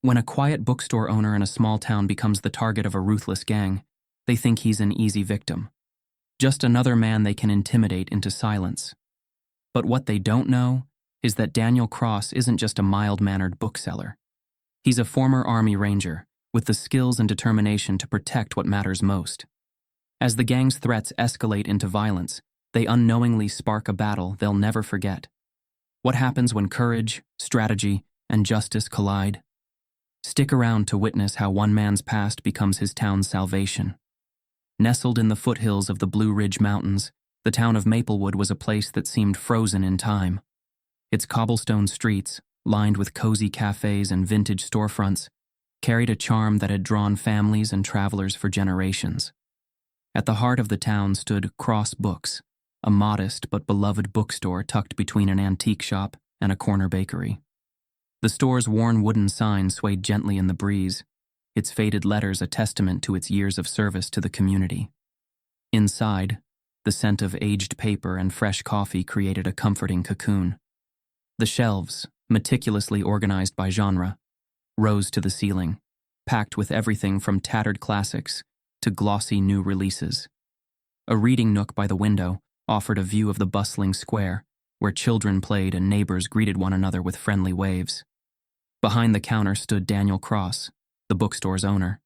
When a quiet bookstore owner in a small town becomes the target of a ruthless gang, they think he's an easy victim. Just another man they can intimidate into silence. But what they don't know is that Daniel Cross isn't just a mild-mannered bookseller. He's a former Army Ranger with the skills and determination to protect what matters most. As the gang's threats escalate into violence, they unknowingly spark a battle they'll never forget. What happens when courage, strategy, and justice collide? Stick around to witness how one man's past becomes his town's salvation. Nestled in the foothills of the Blue Ridge Mountains, the town of Maplewood was a place that seemed frozen in time. Its cobblestone streets, lined with cozy cafes and vintage storefronts, carried a charm that had drawn families and travelers for generations. At the heart of the town stood Cross Books, a modest but beloved bookstore tucked between an antique shop and a corner bakery. The store's worn wooden sign swayed gently in the breeze, its faded letters a testament to its years of service to the community. Inside, the scent of aged paper and fresh coffee created a comforting cocoon. The shelves, meticulously organized by genre, rose to the ceiling, packed with everything from tattered classics to glossy new releases. A reading nook by the window offered a view of the bustling square, where children played and neighbors greeted one another with friendly waves. Behind the counter stood Daniel Cross, the bookstore's owner.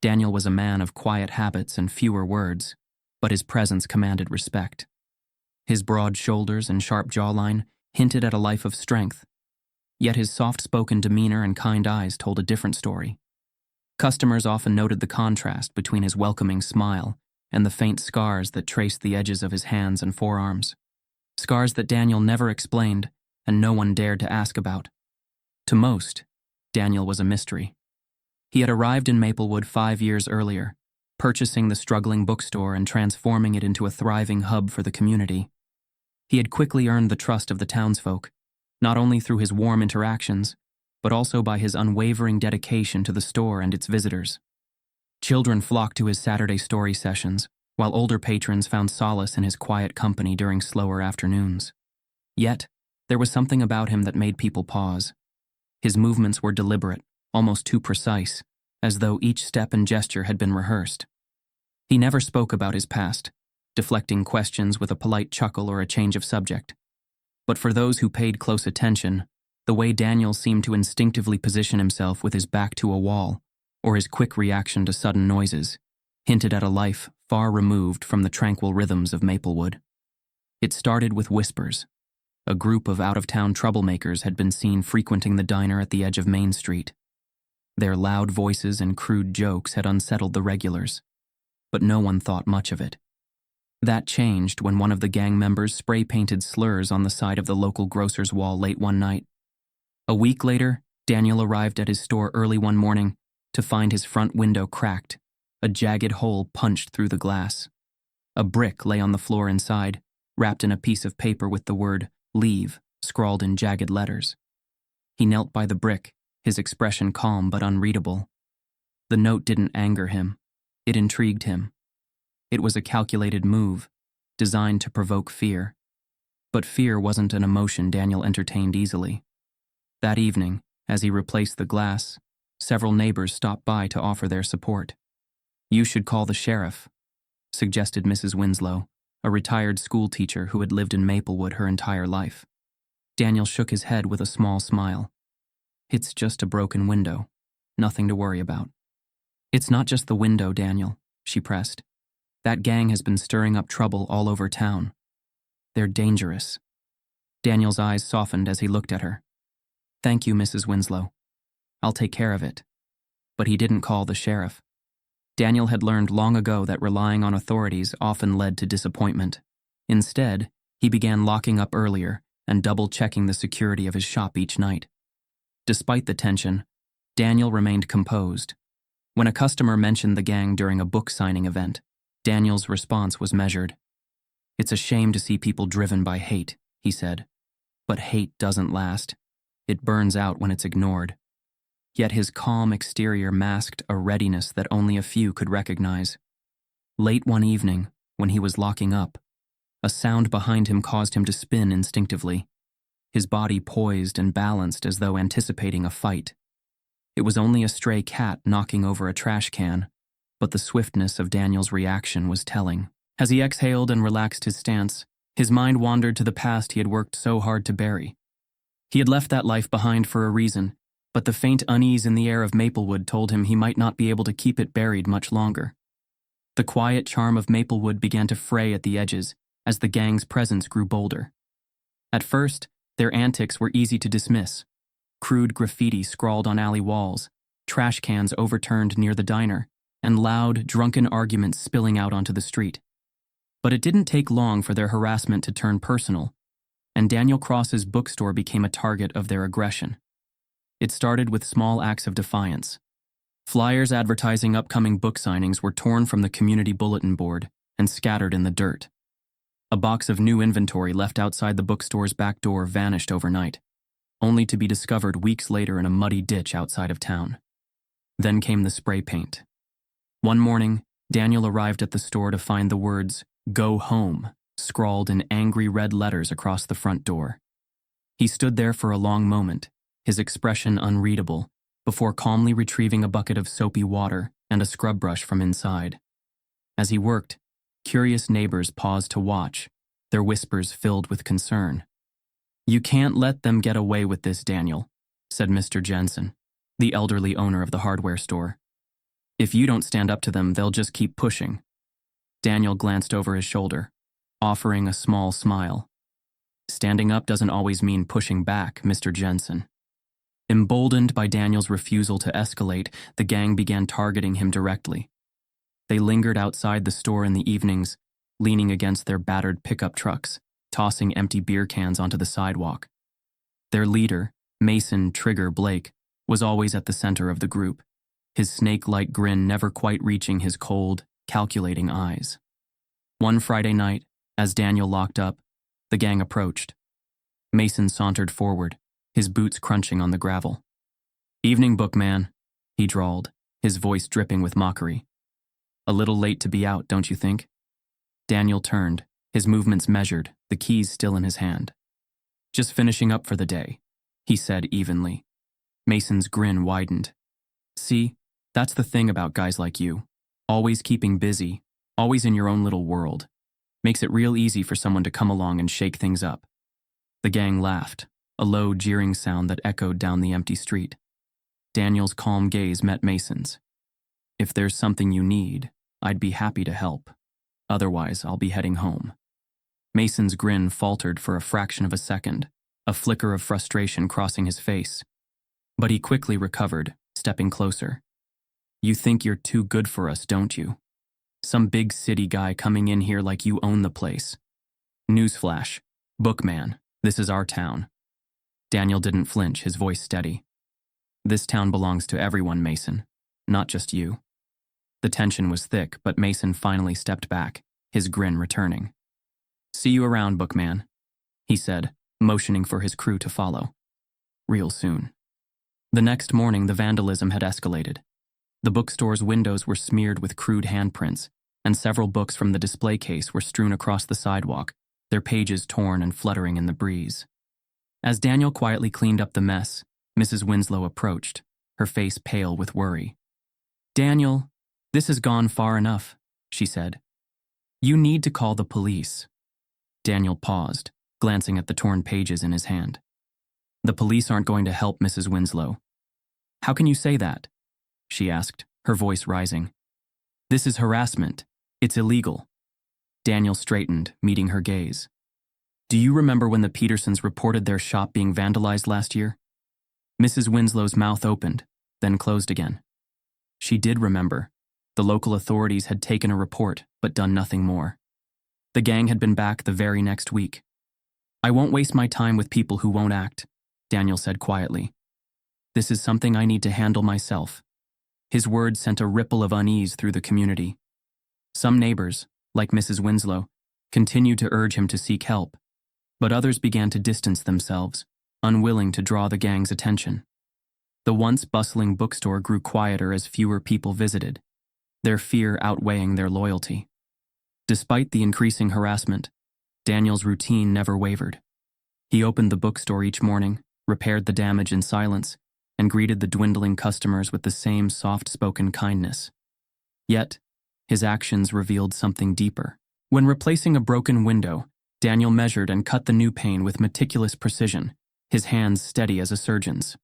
Daniel was a man of quiet habits and fewer words, but his presence commanded respect. His broad shoulders and sharp jawline hinted at a life of strength, yet his soft-spoken demeanor and kind eyes told a different story. Customers often noted the contrast between his welcoming smile and the faint scars that traced the edges of his hands and forearms. Scars that Daniel never explained and no one dared to ask about. To most, Daniel was a mystery. He had arrived in Maplewood 5 years earlier, purchasing the struggling bookstore and transforming it into a thriving hub for the community. He had quickly earned the trust of the townsfolk, not only through his warm interactions, but also by his unwavering dedication to the store and its visitors. Children flocked to his Saturday story sessions, while older patrons found solace in his quiet company during slower afternoons. Yet, there was something about him that made people pause. His movements were deliberate, almost too precise, as though each step and gesture had been rehearsed. He never spoke about his past, deflecting questions with a polite chuckle or a change of subject. But for those who paid close attention, the way Daniel seemed to instinctively position himself with his back to a wall, or his quick reaction to sudden noises, hinted at a life far removed from the tranquil rhythms of Maplewood. It started with whispers. A group of out-of-town troublemakers had been seen frequenting the diner at the edge of Main Street. Their loud voices and crude jokes had unsettled the regulars, but no one thought much of it. That changed when one of the gang members spray-painted slurs on the side of the local grocer's wall late one night. A week later, Daniel arrived at his store early one morning to find his front window cracked, a jagged hole punched through the glass. A brick lay on the floor inside, wrapped in a piece of paper with the word "Leave" scrawled in jagged letters. He knelt by the brick, his expression calm but unreadable. The note didn't anger him. It intrigued him. It was a calculated move, designed to provoke fear. But fear wasn't an emotion Daniel entertained easily. That evening, as he replaced the glass, several neighbors stopped by to offer their support. "You should call the sheriff," suggested Mrs. Winslow, a retired school teacher who had lived in Maplewood her entire life. Daniel shook his head with a small smile. "It's just a broken window. Nothing to worry about." "It's not just the window, Daniel," she pressed. "That gang has been stirring up trouble all over town. They're dangerous." Daniel's eyes softened as he looked at her. "Thank you, Mrs. Winslow. I'll take care of it." But he didn't call the sheriff. Daniel had learned long ago that relying on authorities often led to disappointment. Instead, he began locking up earlier and double-checking the security of his shop each night. Despite the tension, Daniel remained composed. When a customer mentioned the gang during a book signing event, Daniel's response was measured. "It's a shame to see people driven by hate," he said. "But hate doesn't last. It burns out when it's ignored." Yet his calm exterior masked a readiness that only a few could recognize. Late one evening, when he was locking up, a sound behind him caused him to spin instinctively, his body poised and balanced as though anticipating a fight. It was only a stray cat knocking over a trash can, but the swiftness of Daniel's reaction was telling. As he exhaled and relaxed his stance, his mind wandered to the past he had worked so hard to bury. He had left that life behind for a reason, but the faint unease in the air of Maplewood told him he might not be able to keep it buried much longer. The quiet charm of Maplewood began to fray at the edges as the gang's presence grew bolder. At first, their antics were easy to dismiss. Crude graffiti scrawled on alley walls, trash cans overturned near the diner, and loud, drunken arguments spilling out onto the street. But it didn't take long for their harassment to turn personal, and Daniel Cross's bookstore became a target of their aggression. It started with small acts of defiance. Flyers advertising upcoming book signings were torn from the community bulletin board and scattered in the dirt. A box of new inventory left outside the bookstore's back door vanished overnight, only to be discovered weeks later in a muddy ditch outside of town. Then came the spray paint. One morning, Daniel arrived at the store to find the words, "Go home," scrawled in angry red letters across the front door. He stood there for a long moment, his expression unreadable, before calmly retrieving a bucket of soapy water and a scrub brush from inside. As he worked, curious neighbors paused to watch, their whispers filled with concern. "You can't let them get away with this, Daniel," said Mr. Jensen, the elderly owner of the hardware store. "If you don't stand up to them, they'll just keep pushing." Daniel glanced over his shoulder, offering a small smile. "Standing up doesn't always mean pushing back, Mr. Jensen." Emboldened by Daniel's refusal to escalate, the gang began targeting him directly. They lingered outside the store in the evenings, leaning against their battered pickup trucks, tossing empty beer cans onto the sidewalk. Their leader, Mason Trigger Blake, was always at the center of the group, his snake-like grin never quite reaching his cold, calculating eyes. One Friday night, as Daniel locked up, the gang approached. Mason sauntered forward, his boots crunching on the gravel. "Evening, bookman," he drawled, his voice dripping with mockery. "A little late to be out, don't you think?" Daniel turned, his movements measured, the keys still in his hand. "Just finishing up for the day," he said evenly. Mason's grin widened. "See, that's the thing about guys like you. Always keeping busy, always in your own little world. Makes it real easy for someone to come along and shake things up." The gang laughed, a low, jeering sound that echoed down the empty street. Daniel's calm gaze met Mason's. "If there's something you need, I'd be happy to help. Otherwise, I'll be heading home." Mason's grin faltered for a fraction of a second, a flicker of frustration crossing his face. But he quickly recovered, stepping closer. "You think you're too good for us, don't you? Some big city guy coming in here like you own the place. Newsflash, bookman, this is our town." Daniel didn't flinch, his voice steady. "This town belongs to everyone, Mason, not just you." The tension was thick, but Mason finally stepped back, his grin returning. "See you around, bookman," he said, motioning for his crew to follow. "Real soon." The next morning, the vandalism had escalated. The bookstore's windows were smeared with crude handprints, and several books from the display case were strewn across the sidewalk, their pages torn and fluttering in the breeze. As Daniel quietly cleaned up the mess, Mrs. Winslow approached, her face pale with worry. "Daniel, this has gone far enough," she said. "You need to call the police." Daniel paused, glancing at the torn pages in his hand. "The police aren't going to help, Mrs. Winslow." "How can you say that?" she asked, her voice rising. "This is harassment. It's illegal." Daniel straightened, meeting her gaze. "Do you remember when the Petersons reported their shop being vandalized last year?" Mrs. Winslow's mouth opened, then closed again. She did remember. The local authorities had taken a report, but done nothing more. The gang had been back the very next week. "I won't waste my time with people who won't act," Daniel said quietly. "This is something I need to handle myself." His words sent a ripple of unease through the community. Some neighbors, like Mrs. Winslow, continued to urge him to seek help, but others began to distance themselves, unwilling to draw the gang's attention. The once bustling bookstore grew quieter as fewer people visited, their fear outweighing their loyalty. Despite the increasing harassment, Daniel's routine never wavered. He opened the bookstore each morning, repaired the damage in silence, and greeted the dwindling customers with the same soft-spoken kindness. Yet, his actions revealed something deeper. When replacing a broken window, Daniel measured and cut the new pane with meticulous precision, his hands steady as a surgeon's.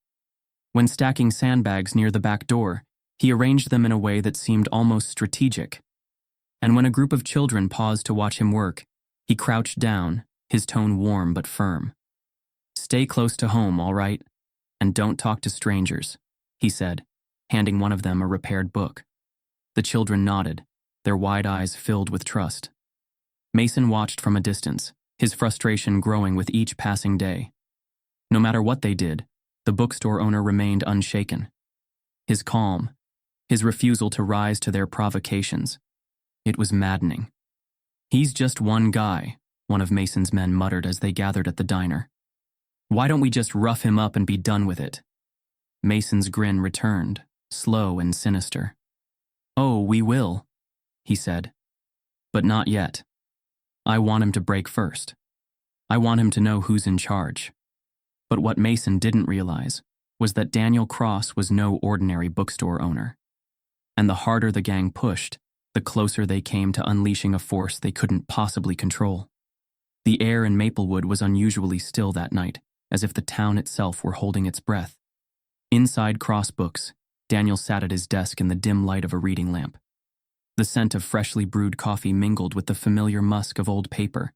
When stacking sandbags near the back door, he arranged them in a way that seemed almost strategic. And when a group of children paused to watch him work, he crouched down, his tone warm but firm. "Stay close to home, all right? And don't talk to strangers," he said, handing one of them a repaired book. The children nodded, their wide eyes filled with trust. Mason watched from a distance, his frustration growing with each passing day. No matter what they did, the bookstore owner remained unshaken. His calm, his refusal to rise to their provocations. It was maddening. "He's just one guy," one of Mason's men muttered as they gathered at the diner. "Why don't we just rough him up and be done with it?" Mason's grin returned, slow and sinister. "Oh, we will," he said. "But not yet. I want him to break first. I want him to know who's in charge." But what Mason didn't realize was that Daniel Cross was no ordinary bookstore owner. And the harder the gang pushed, the closer they came to unleashing a force they couldn't possibly control. The air in Maplewood was unusually still that night, as if the town itself were holding its breath. Inside Cross Books, Daniel sat at his desk in the dim light of a reading lamp. The scent of freshly brewed coffee mingled with the familiar musk of old paper,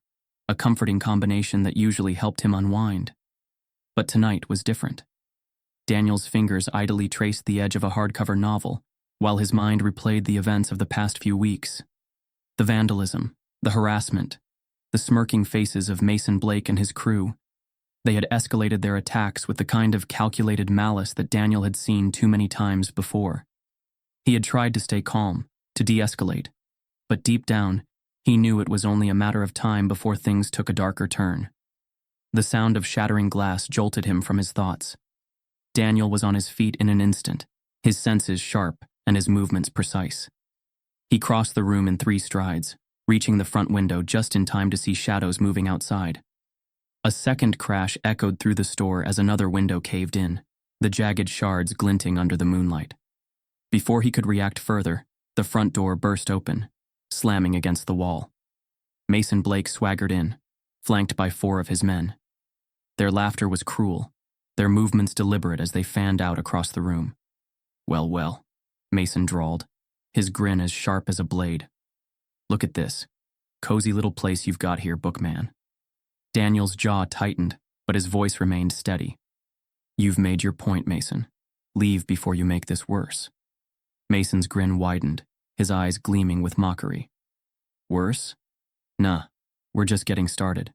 a comforting combination that usually helped him unwind. But tonight was different. Daniel's fingers idly traced the edge of a hardcover novel, while his mind replayed the events of the past few weeks. The vandalism, the harassment, the smirking faces of Mason Blake and his crew. They had escalated their attacks with the kind of calculated malice that Daniel had seen too many times before. He had tried to stay calm, to de-escalate, but deep down, he knew it was only a matter of time before things took a darker turn. The sound of shattering glass jolted him from his thoughts. Daniel was on his feet in an instant, his senses sharp and his movements precise. He crossed the room in 3 strides, reaching the front window just in time to see shadows moving outside. A second crash echoed through the store as another window caved in, the jagged shards glinting under the moonlight. Before he could react further, the front door burst open, slamming against the wall. Mason Blake swaggered in, flanked by 4 of his men. Their laughter was cruel, their movements deliberate as they fanned out across the room. "Well, well," Mason drawled, his grin as sharp as a blade. "Look at this. Cozy little place you've got here, bookman." Daniel's jaw tightened, but his voice remained steady. "You've made your point, Mason. Leave before you make this worse." Mason's grin widened, his eyes gleaming with mockery. "Worse? Nah, we're just getting started."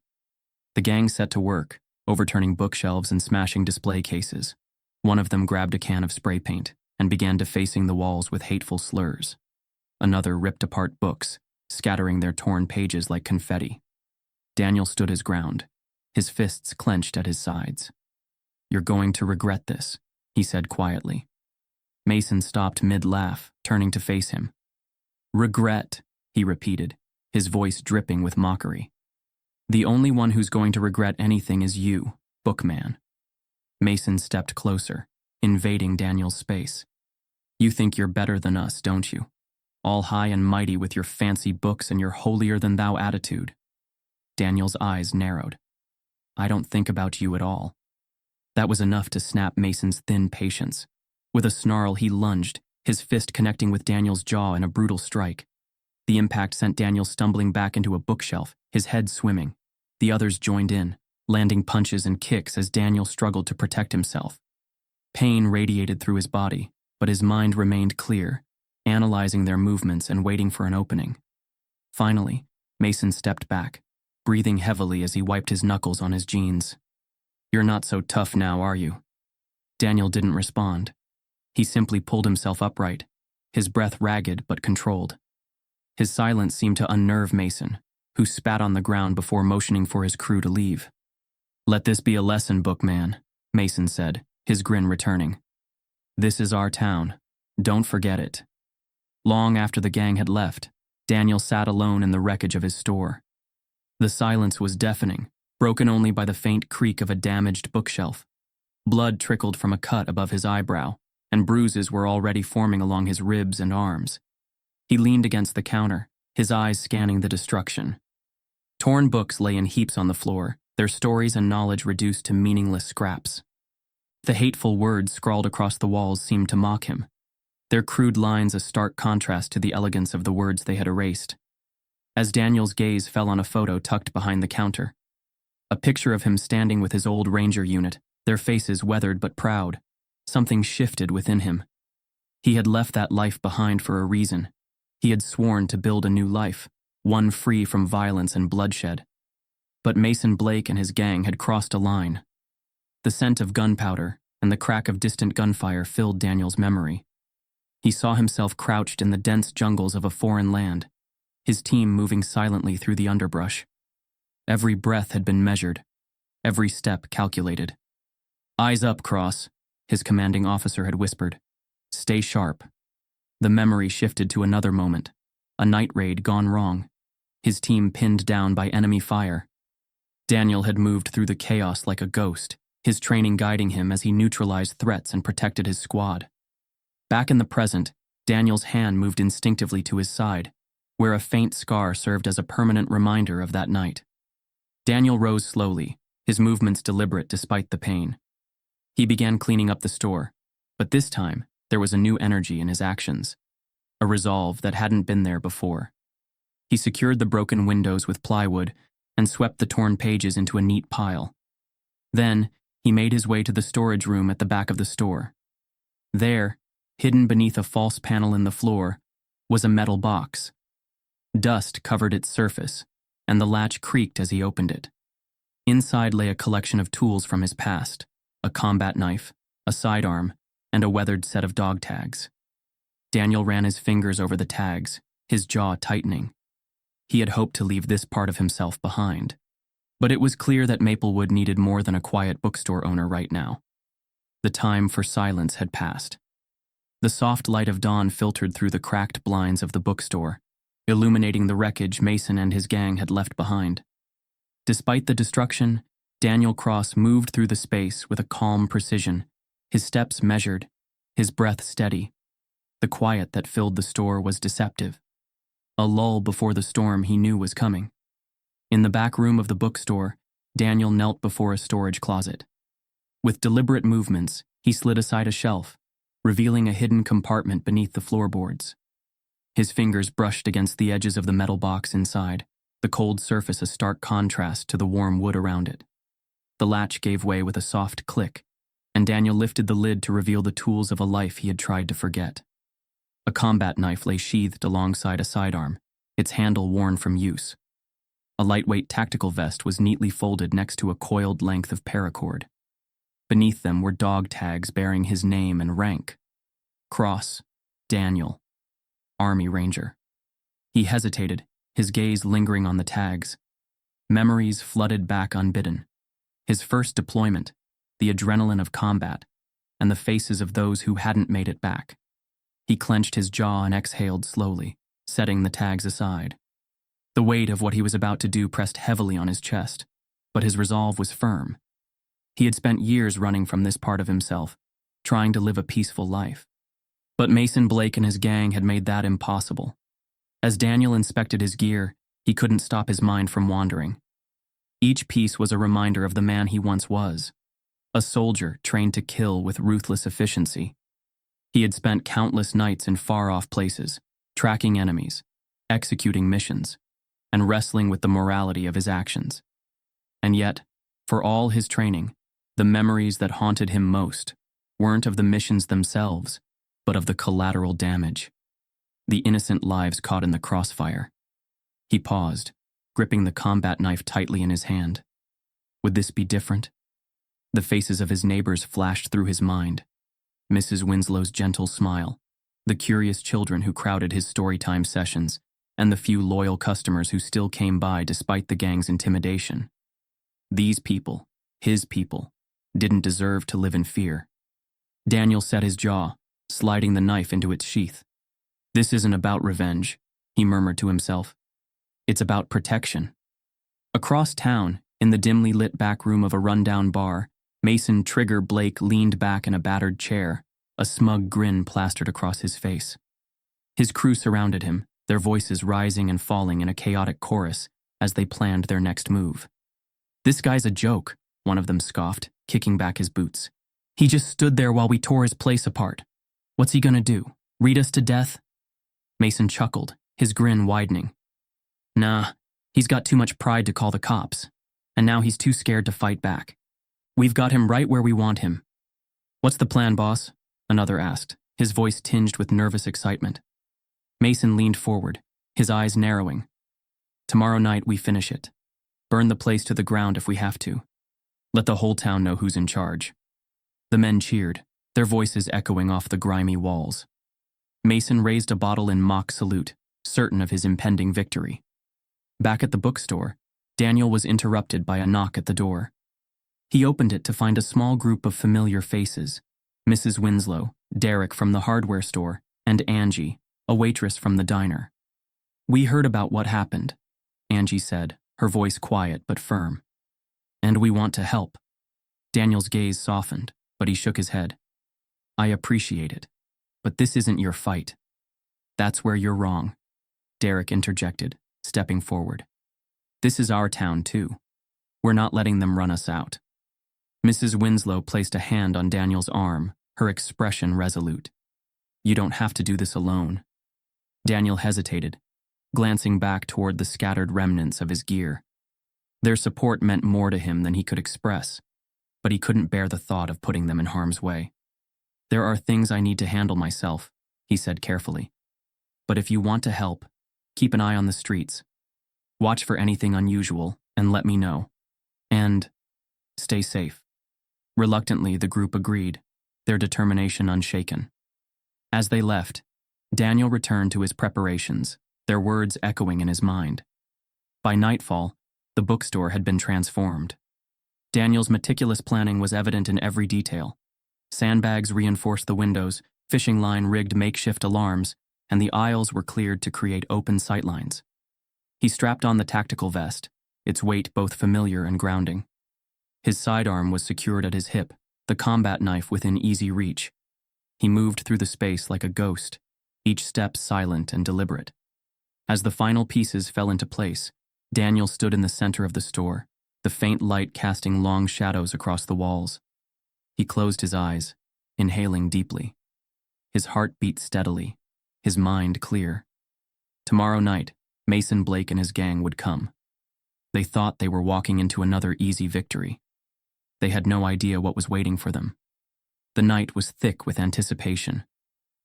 The gang set to work, overturning bookshelves and smashing display cases. One of them grabbed a can of spray paint and began defacing the walls with hateful slurs. Another ripped apart books, scattering their torn pages like confetti. Daniel stood his ground, his fists clenched at his sides. "You're going to regret this," he said quietly. Mason stopped mid-laugh, turning to face him. "Regret," he repeated, his voice dripping with mockery. "The only one who's going to regret anything is you, bookman." Mason stepped closer, invading Daniel's space. "You think you're better than us, don't you? All high and mighty with your fancy books and your holier-than-thou attitude." Daniel's eyes narrowed. "I don't think about you at all." That was enough to snap Mason's thin patience. With a snarl, he lunged, his fist connecting with Daniel's jaw in a brutal strike. The impact sent Daniel stumbling back into a bookshelf, his head swimming. The others joined in, landing punches and kicks as Daniel struggled to protect himself. Pain radiated through his body, but his mind remained clear, analyzing their movements and waiting for an opening. Finally, Mason stepped back, breathing heavily as he wiped his knuckles on his jeans. "You're not so tough now, are you?" Daniel didn't respond. He simply pulled himself upright, his breath ragged but controlled. His silence seemed to unnerve Mason, who spat on the ground before motioning for his crew to leave. "Let this be a lesson, bookman," Mason said, his grin returning. "This is our town. Don't forget it." Long after the gang had left, Daniel sat alone in the wreckage of his store. The silence was deafening, broken only by the faint creak of a damaged bookshelf. Blood trickled from a cut above his eyebrow, and bruises were already forming along his ribs and arms. He leaned against the counter, his eyes scanning the destruction. Torn books lay in heaps on the floor, their stories and knowledge reduced to meaningless scraps. The hateful words scrawled across the walls seemed to mock him, their crude lines a stark contrast to the elegance of the words they had erased. As Daniel's gaze fell on a photo tucked behind the counter, a picture of him standing with his old ranger unit, their faces weathered but proud, something shifted within him. He had left that life behind for a reason. He had sworn to build a new life, one free from violence and bloodshed. But Mason Blake and his gang had crossed a line. The scent of gunpowder and the crack of distant gunfire filled Daniel's memory. He saw himself crouched in the dense jungles of a foreign land, his team moving silently through the underbrush. Every breath had been measured, every step calculated. "Eyes up, Cross," his commanding officer had whispered. "Stay sharp." The memory shifted to another moment, a night raid gone wrong, his team pinned down by enemy fire. Daniel had moved through the chaos like a ghost, his training guiding him as he neutralized threats and protected his squad. Back in the present, Daniel's hand moved instinctively to his side, where a faint scar served as a permanent reminder of that night. Daniel rose slowly, his movements deliberate despite the pain. He began cleaning up the store, but this time there was a new energy in his actions, a resolve that hadn't been there before. He secured the broken windows with plywood and swept the torn pages into a neat pile. Then, he made his way to the storage room at the back of the store. There, hidden beneath a false panel in the floor, was a metal box. Dust covered its surface, and the latch creaked as he opened it. Inside lay a collection of tools from his past, a combat knife, a sidearm, and a weathered set of dog tags. Daniel ran his fingers over the tags, his jaw tightening. He had hoped to leave this part of himself behind. But it was clear that Maplewood needed more than a quiet bookstore owner right now. The time for silence had passed. The soft light of dawn filtered through the cracked blinds of the bookstore, illuminating the wreckage Mason and his gang had left behind. Despite the destruction, Daniel Cross moved through the space with a calm precision, his steps measured, his breath steady. The quiet that filled the store was deceptive, a lull before the storm he knew was coming. In the back room of the bookstore, Daniel knelt before a storage closet. With deliberate movements, he slid aside a shelf, revealing a hidden compartment beneath the floorboards. His fingers brushed against the edges of the metal box inside, the cold surface a stark contrast to the warm wood around it. The latch gave way with a soft click, and Daniel lifted the lid to reveal the tools of a life he had tried to forget. A combat knife lay sheathed alongside a sidearm, its handle worn from use. A lightweight tactical vest was neatly folded next to a coiled length of paracord. Beneath them were dog tags bearing his name and rank. Cross, Daniel, Army Ranger. He hesitated, his gaze lingering on the tags. Memories flooded back unbidden. His first deployment, the adrenaline of combat, and the faces of those who hadn't made it back. He clenched his jaw and exhaled slowly, setting the tags aside. The weight of what he was about to do pressed heavily on his chest, but his resolve was firm. He had spent years running from this part of himself, trying to live a peaceful life. But Mason Blake and his gang had made that impossible. As Daniel inspected his gear, he couldn't stop his mind from wandering. Each piece was a reminder of the man he once was, a soldier trained to kill with ruthless efficiency. He had spent countless nights in far-off places, tracking enemies, executing missions, and wrestling with the morality of his actions. And yet, for all his training, the memories that haunted him most weren't of the missions themselves, but of the collateral damage, the innocent lives caught in the crossfire. He paused, gripping the combat knife tightly in his hand. Would this be different? The faces of his neighbors flashed through his mind. Mrs. Winslow's gentle smile, the curious children who crowded his storytime sessions, and the few loyal customers who still came by despite the gang's intimidation. These people, his people, didn't deserve to live in fear. Daniel set his jaw, sliding the knife into its sheath. This isn't about revenge, he murmured to himself. It's about protection. Across town, in the dimly lit back room of a rundown bar, Mason Trigger Blake leaned back in a battered chair, a smug grin plastered across his face. His crew surrounded him, their voices rising and falling in a chaotic chorus as they planned their next move. "This guy's a joke," one of them scoffed, kicking back his boots. "He just stood there while we tore his place apart. What's he gonna do? Read us to death?" Mason chuckled, his grin widening. "Nah, he's got too much pride to call the cops, and now he's too scared to fight back. We've got him right where we want him." "What's the plan, boss?" another asked, his voice tinged with nervous excitement. Mason leaned forward, his eyes narrowing. "Tomorrow night we finish it. Burn the place to the ground if we have to. Let the whole town know who's in charge." The men cheered, their voices echoing off the grimy walls. Mason raised a bottle in mock salute, certain of his impending victory. Back at the bookstore, Daniel was interrupted by a knock at the door. He opened it to find a small group of familiar faces: Mrs. Winslow, Derek from the hardware store, and Angie, a waitress from the diner. "We heard about what happened," Angie said, her voice quiet but firm. "And we want to help." Daniel's gaze softened, but he shook his head. "I appreciate it, but this isn't your fight." "That's where you're wrong," Derek interjected, stepping forward. "This is our town, too. We're not letting them run us out." Mrs. Winslow placed a hand on Daniel's arm, her expression resolute. "You don't have to do this alone." Daniel hesitated, glancing back toward the scattered remnants of his gear. Their support meant more to him than he could express, but he couldn't bear the thought of putting them in harm's way. "There are things I need to handle myself," he said carefully. "But if you want to help, keep an eye on the streets. Watch for anything unusual and let me know. And stay safe." Reluctantly, the group agreed, their determination unshaken. As they left, Daniel returned to his preparations, their words echoing in his mind. By nightfall, the bookstore had been transformed. Daniel's meticulous planning was evident in every detail. Sandbags reinforced the windows, fishing line rigged makeshift alarms, and the aisles were cleared to create open sightlines. He strapped on the tactical vest, its weight both familiar and grounding. His sidearm was secured at his hip, the combat knife within easy reach. He moved through the space like a ghost, each step silent and deliberate. As the final pieces fell into place, Daniel stood in the center of the store, the faint light casting long shadows across the walls. He closed his eyes, inhaling deeply. His heart beat steadily, his mind clear. Tomorrow night, Mason Blake and his gang would come. They thought they were walking into another easy victory. They had no idea what was waiting for them. The night was thick with anticipation.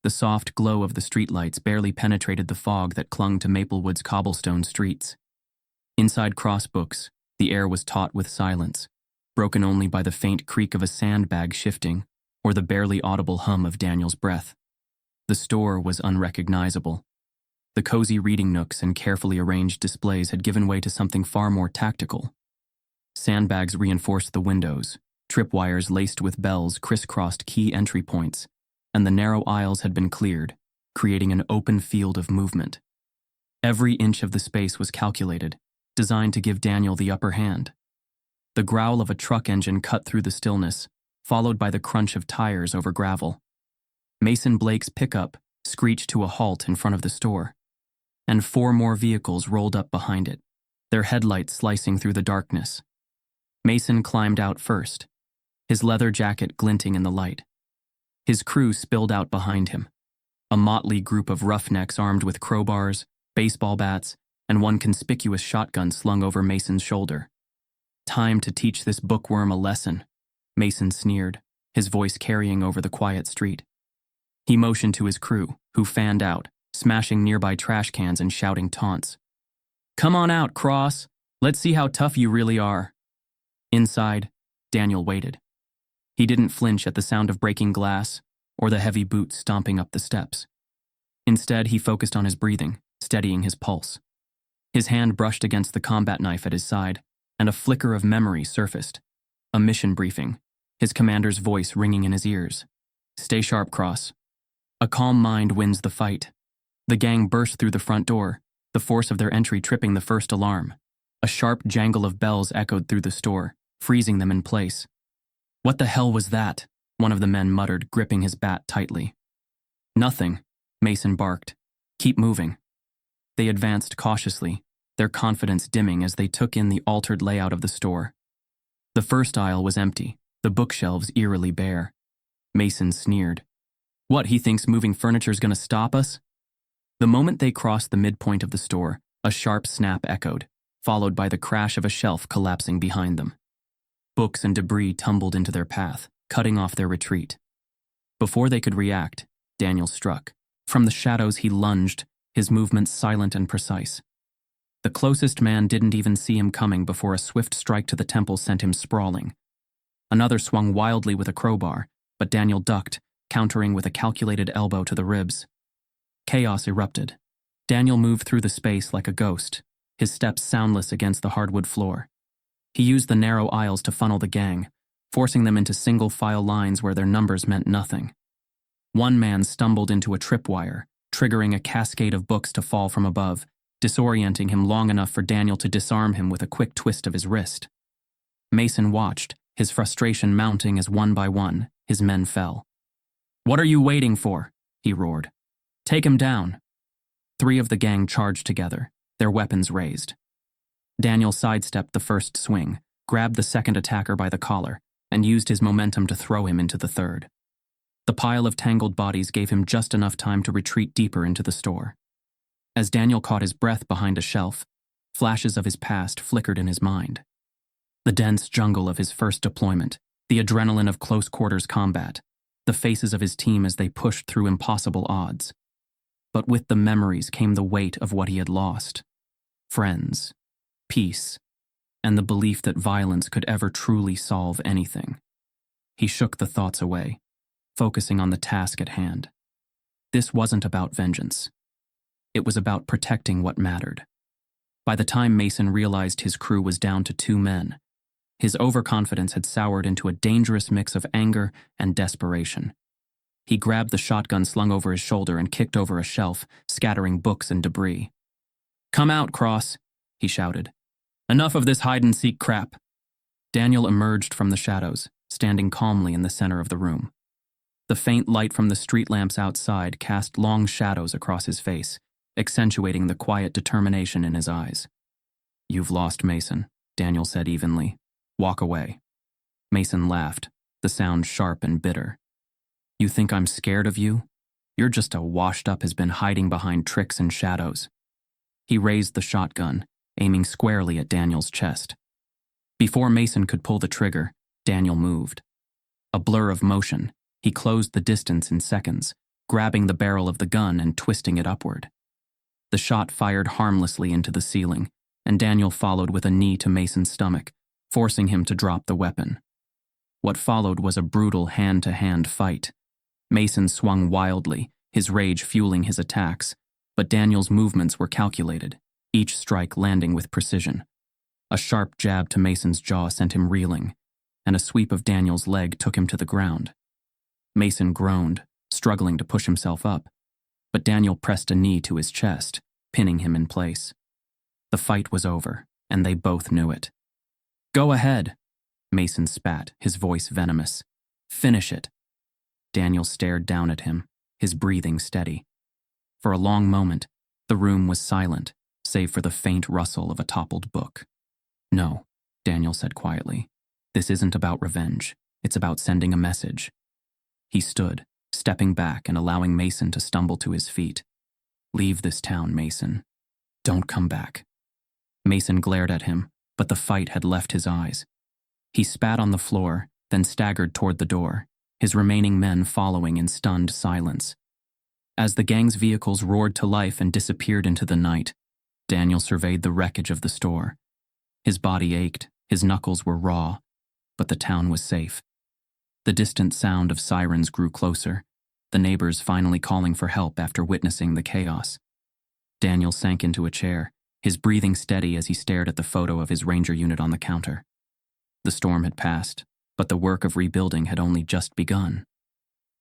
The soft glow of the streetlights barely penetrated the fog that clung to Maplewood's cobblestone streets. Inside Crossbooks, the air was taut with silence, broken only by the faint creak of a sandbag shifting or the barely audible hum of Daniel's breath. The store was unrecognizable. The cozy reading nooks and carefully arranged displays had given way to something far more tactical. Sandbags reinforced the windows, tripwires laced with bells crisscrossed key entry points, and the narrow aisles had been cleared, creating an open field of movement. Every inch of the space was calculated, designed to give Daniel the upper hand. The growl of a truck engine cut through the stillness, followed by the crunch of tires over gravel. Mason Blake's pickup screeched to a halt in front of the store, and 4 more vehicles rolled up behind it, their headlights slicing through the darkness. Mason climbed out first, his leather jacket glinting in the light. His crew spilled out behind him, a motley group of roughnecks armed with crowbars, baseball bats, and one conspicuous shotgun slung over Mason's shoulder. "Time to teach this bookworm a lesson," Mason sneered, his voice carrying over the quiet street. He motioned to his crew, who fanned out, smashing nearby trash cans and shouting taunts. "Come on out, Cross. Let's see how tough you really are." Inside, Daniel waited. He didn't flinch at the sound of breaking glass or the heavy boots stomping up the steps. Instead, he focused on his breathing, steadying his pulse. His hand brushed against the combat knife at his side, and a flicker of memory surfaced. A mission briefing, his commander's voice ringing in his ears. "Stay sharp, Cross. A calm mind wins the fight." The gang burst through the front door, the force of their entry tripping the first alarm. A sharp jangle of bells echoed through the store, freezing them in place. "What the hell was that?" one of the men muttered, gripping his bat tightly. "Nothing," Mason barked. "Keep moving." They advanced cautiously, their confidence dimming as they took in the altered layout of the store. The first aisle was empty, the bookshelves eerily bare. Mason sneered. "What, he thinks moving furniture's gonna stop us?" The moment they crossed the midpoint of the store, a sharp snap echoed, followed by the crash of a shelf collapsing behind them. Books and debris tumbled into their path, cutting off their retreat. Before they could react, Daniel struck. From the shadows he lunged, his movements silent and precise. The closest man didn't even see him coming before a swift strike to the temple sent him sprawling. Another swung wildly with a crowbar, but Daniel ducked, countering with a calculated elbow to the ribs. Chaos erupted. Daniel moved through the space like a ghost, his steps soundless against the hardwood floor. He used the narrow aisles to funnel the gang, forcing them into single-file lines where their numbers meant nothing. One man stumbled into a tripwire, triggering a cascade of books to fall from above, disorienting him long enough for Daniel to disarm him with a quick twist of his wrist. Mason watched, his frustration mounting as one by one, his men fell. "What are you waiting for?" he roared. "Take him down." 3 of the gang charged together, their weapons raised. Daniel sidestepped the first swing, grabbed the second attacker by the collar, and used his momentum to throw him into the third. The pile of tangled bodies gave him just enough time to retreat deeper into the store. As Daniel caught his breath behind a shelf, flashes of his past flickered in his mind. The dense jungle of his first deployment, the adrenaline of close-quarters combat, the faces of his team as they pushed through impossible odds. But with the memories came the weight of what he had lost. Friends, peace, and the belief that violence could ever truly solve anything. He shook the thoughts away, focusing on the task at hand. This wasn't about vengeance. It was about protecting what mattered. By the time Mason realized his crew was down to 2 men, his overconfidence had soured into a dangerous mix of anger and desperation. He grabbed the shotgun slung over his shoulder and kicked over a shelf, scattering books and debris. "Come out, Cross," he shouted. "Enough of this hide-and-seek crap." Daniel emerged from the shadows, standing calmly in the center of the room. The faint light from the street lamps outside cast long shadows across his face, accentuating the quiet determination in his eyes. "You've lost, Mason," Daniel said evenly. "Walk away." Mason laughed, the sound sharp and bitter. "You think I'm scared of you? You're just a washed-up has been hiding behind tricks and shadows." He raised the shotgun, aiming squarely at Daniel's chest. Before Mason could pull the trigger, Daniel moved. A blur of motion, he closed the distance in seconds, grabbing the barrel of the gun and twisting it upward. The shot fired harmlessly into the ceiling, and Daniel followed with a knee to Mason's stomach, forcing him to drop the weapon. What followed was a brutal hand-to-hand fight. Mason swung wildly, his rage fueling his attacks, but Daniel's movements were calculated, each strike landing with precision. A sharp jab to Mason's jaw sent him reeling, and a sweep of Daniel's leg took him to the ground. Mason groaned, struggling to push himself up, but Daniel pressed a knee to his chest, pinning him in place. The fight was over, and they both knew it. "Go ahead," Mason spat, his voice venomous. "Finish it." Daniel stared down at him, his breathing steady. For a long moment, the room was silent, save for the faint rustle of a toppled book. "No," Daniel said quietly. "This isn't about revenge. It's about sending a message." He stood, stepping back and allowing Mason to stumble to his feet. "Leave this town, Mason. Don't come back." Mason glared at him, but the fight had left his eyes. He spat on the floor, then staggered toward the door, his remaining men following in stunned silence. As the gang's vehicles roared to life and disappeared into the night, Daniel surveyed the wreckage of the store. His body ached, his knuckles were raw, but the town was safe. The distant sound of sirens grew closer, the neighbors finally calling for help after witnessing the chaos. Daniel sank into a chair, his breathing steady as he stared at the photo of his ranger unit on the counter. The storm had passed, but the work of rebuilding had only just begun.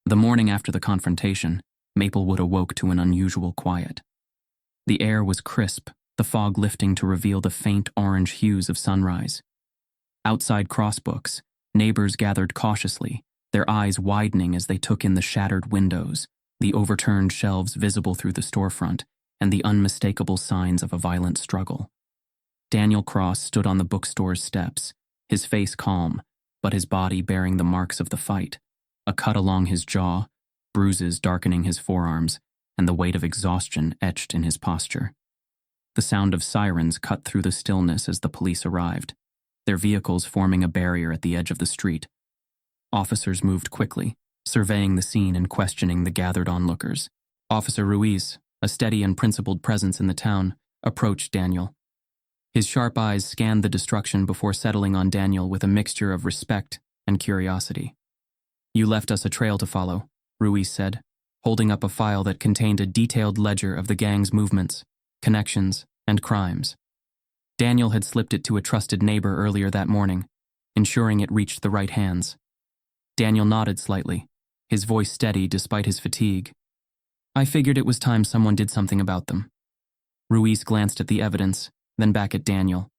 The morning after the confrontation, Maplewood awoke to an unusual quiet. The air was crisp, the fog lifting to reveal the faint orange hues of sunrise. Outside Crossbooks, Neighbors gathered cautiously, their eyes widening as they took in the shattered windows, the overturned shelves visible through the storefront, and the unmistakable signs of a violent struggle. Daniel Cross stood on the bookstore's steps, his face calm, but his body bearing the marks of the fight, a cut along his jaw, bruises darkening his forearms, and the weight of exhaustion etched in his posture. The sound of sirens cut through the stillness as the police arrived, their vehicles forming a barrier at the edge of the street. Officers moved quickly, surveying the scene and questioning the gathered onlookers. Officer Ruiz, a steady and principled presence in the town, approached Daniel. His sharp eyes scanned the destruction before settling on Daniel with a mixture of respect and curiosity. "You left us a trail to follow," Ruiz said, holding up a file that contained a detailed ledger of the gang's movements, connections, and crimes. Daniel had slipped it to a trusted neighbor earlier that morning, ensuring it reached the right hands. Daniel nodded slightly, his voice steady despite his fatigue. "I figured it was time someone did something about them." Ruiz glanced at the evidence, then back at Daniel.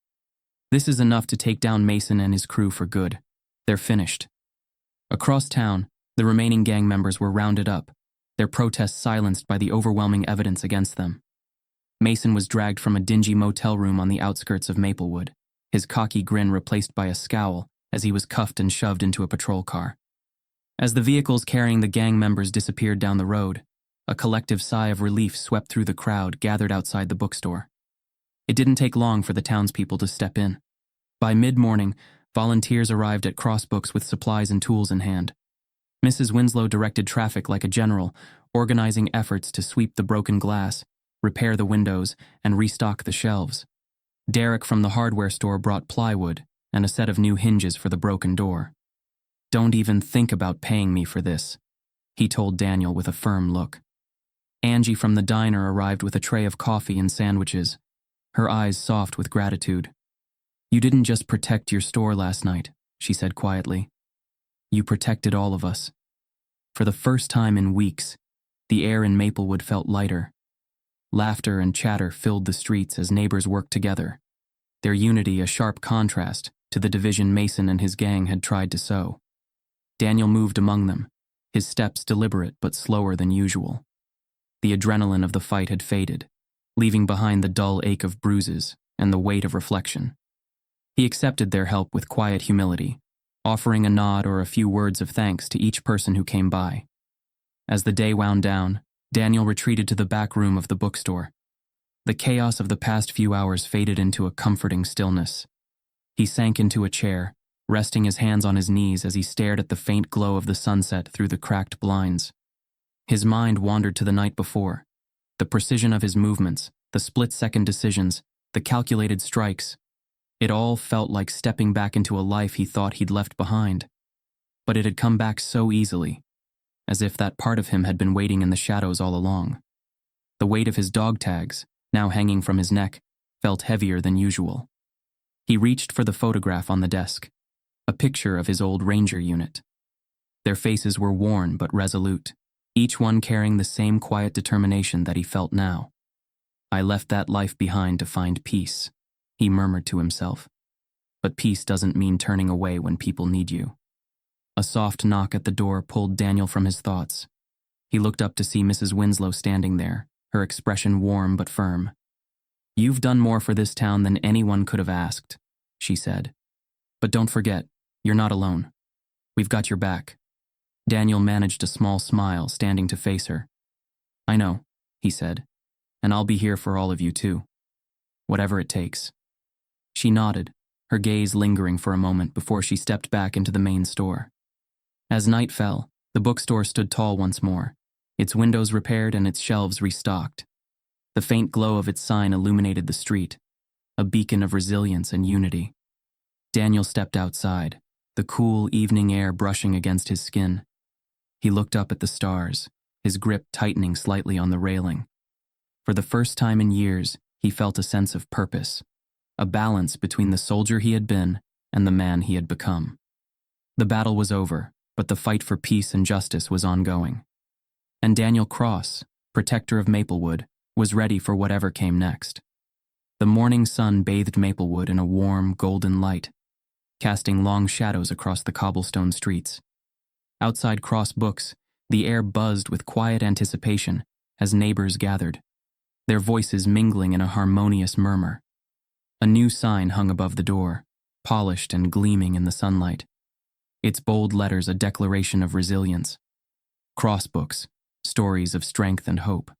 "This is enough to take down Mason and his crew for good. They're finished." Across town, the remaining gang members were rounded up, their protests silenced by the overwhelming evidence against them. Mason was dragged from a dingy motel room on the outskirts of Maplewood, his cocky grin replaced by a scowl as he was cuffed and shoved into a patrol car. As the vehicles carrying the gang members disappeared down the road, a collective sigh of relief swept through the crowd gathered outside the bookstore. It didn't take long for the townspeople to step in. By mid-morning, volunteers arrived at Crossbooks with supplies and tools in hand. Mrs. Winslow directed traffic like a general, organizing efforts to sweep the broken glass, repair the windows, and restock the shelves. Derek from the hardware store brought plywood and a set of new hinges for the broken door. "Don't even think about paying me for this," he told Daniel with a firm look. Angie from the diner arrived with a tray of coffee and sandwiches, her eyes soft with gratitude. "You didn't just protect your store last night," she said quietly. "You protected all of us." For the first time in weeks, the air in Maplewood felt lighter. Laughter and chatter filled the streets as neighbors worked together, their unity a sharp contrast to the division Mason and his gang had tried to sow. Daniel moved among them, his steps deliberate but slower than usual. The adrenaline of the fight had faded, leaving behind the dull ache of bruises and the weight of reflection. He accepted their help with quiet humility, offering a nod or a few words of thanks to each person who came by. As the day wound down, Daniel retreated to the back room of the bookstore. The chaos of the past few hours faded into a comforting stillness. He sank into a chair, resting his hands on his knees as he stared at the faint glow of the sunset through the cracked blinds. His mind wandered to the night before. The precision of his movements, the split-second decisions, the calculated strikes. It all felt like stepping back into a life he thought he'd left behind. But it had come back so easily, as if that part of him had been waiting in the shadows all along. The weight of his dog tags, now hanging from his neck, felt heavier than usual. He reached for the photograph on the desk, a picture of his old ranger unit. Their faces were worn but resolute, each one carrying the same quiet determination that he felt now. "I left that life behind to find peace," he murmured to himself. But peace doesn't mean turning away when people need you. A soft knock at the door pulled Daniel from his thoughts. He looked up to see Mrs. Winslow standing there, her expression warm but firm. "You've done more for this town than anyone could have asked," she said. "But don't forget, you're not alone. We've got your back." Daniel managed a small smile, standing to face her. "I know," he said, "and I'll be here for all of you too. Whatever it takes." She nodded, her gaze lingering for a moment before she stepped back into the main store. As night fell, the bookstore stood tall once more, its windows repaired and its shelves restocked. The faint glow of its sign illuminated the street, a beacon of resilience and unity. Daniel stepped outside, the cool evening air brushing against his skin. He looked up at the stars, his grip tightening slightly on the railing. For the first time in years, he felt a sense of purpose, a balance between the soldier he had been and the man he had become. The battle was over, but the fight for peace and justice was ongoing. And Daniel Cross, protector of Maplewood, was ready for whatever came next. The morning sun bathed Maplewood in a warm, golden light. casting long shadows across the cobblestone streets. Outside Cross Books, the air buzzed with quiet anticipation as neighbors gathered, their voices mingling in a harmonious murmur. A new sign hung above the door, polished and gleaming in the sunlight. Its bold letters a declaration of resilience. Cross Books, stories of strength and hope.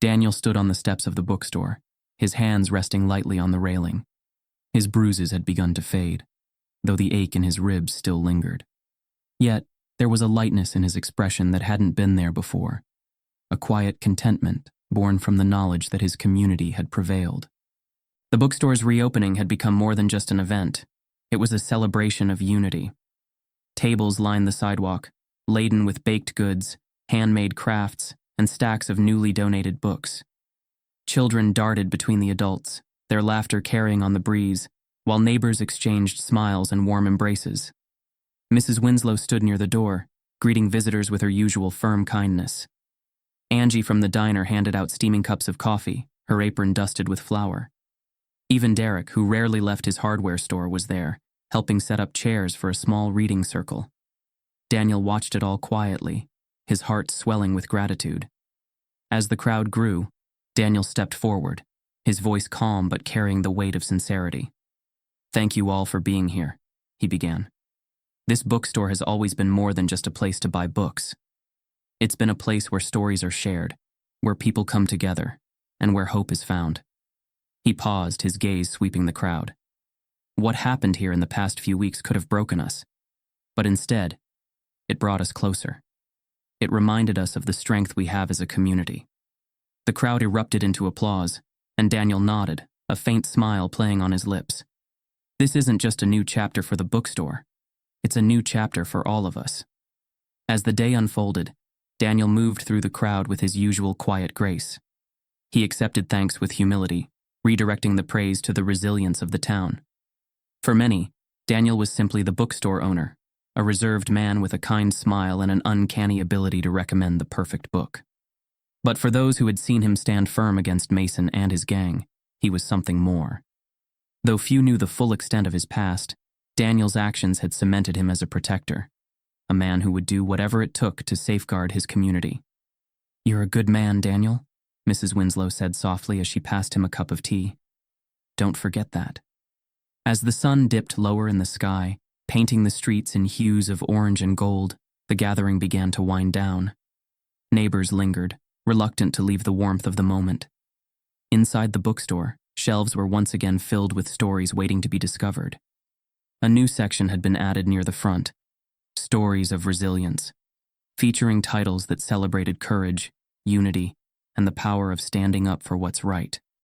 Daniel stood on the steps of the bookstore, his hands resting lightly on the railing. His bruises had begun to fade, though the ache in his ribs still lingered. Yet, there was a lightness in his expression that hadn't been there before, a quiet contentment born from the knowledge that his community had prevailed. The bookstore's reopening had become more than just an event. It was a celebration of unity. Tables lined the sidewalk, laden with baked goods, handmade crafts, and stacks of newly donated books. Children darted between the adults, their laughter carrying on the breeze, while neighbors exchanged smiles and warm embraces. Mrs. Winslow stood near the door, greeting visitors with her usual firm kindness. Angie from the diner handed out steaming cups of coffee, her apron dusted with flour. Even Derek, who rarely left his hardware store, was there, helping set up chairs for a small reading circle. Daniel watched it all quietly, his heart swelling with gratitude. As the crowd grew, Daniel stepped forward, his voice calm but carrying the weight of sincerity. "Thank you all for being here," he began. "This bookstore has always been more than just a place to buy books. It's been a place where stories are shared, where people come together, and where hope is found." He paused, his gaze sweeping the crowd. What happened here in the past few weeks could have broken us, but instead, it brought us closer. It reminded us of the strength we have as a community. The crowd erupted into applause, and Daniel nodded, a faint smile playing on his lips. This isn't just a new chapter for the bookstore. It's a new chapter for all of us. As the day unfolded, Daniel moved through the crowd with his usual quiet grace. He accepted thanks with humility, redirecting the praise to the resilience of the town. For many, Daniel was simply the bookstore owner, a reserved man with a kind smile and an uncanny ability to recommend the perfect book. But for those who had seen him stand firm against Mason and his gang, he was something more. Though few knew the full extent of his past, Daniel's actions had cemented him as a protector, a man who would do whatever it took to safeguard his community. "You're a good man, Daniel," Mrs. Winslow said softly as she passed him a cup of tea. "Don't forget that." As the sun dipped lower in the sky, painting the streets in hues of orange and gold, the gathering began to wind down. Neighbors lingered, reluctant to leave the warmth of the moment. Inside the bookstore, shelves were once again filled with stories waiting to be discovered. A new section had been added near the front, Stories of Resilience, featuring titles that celebrated courage, unity, and the power of standing up for what's right.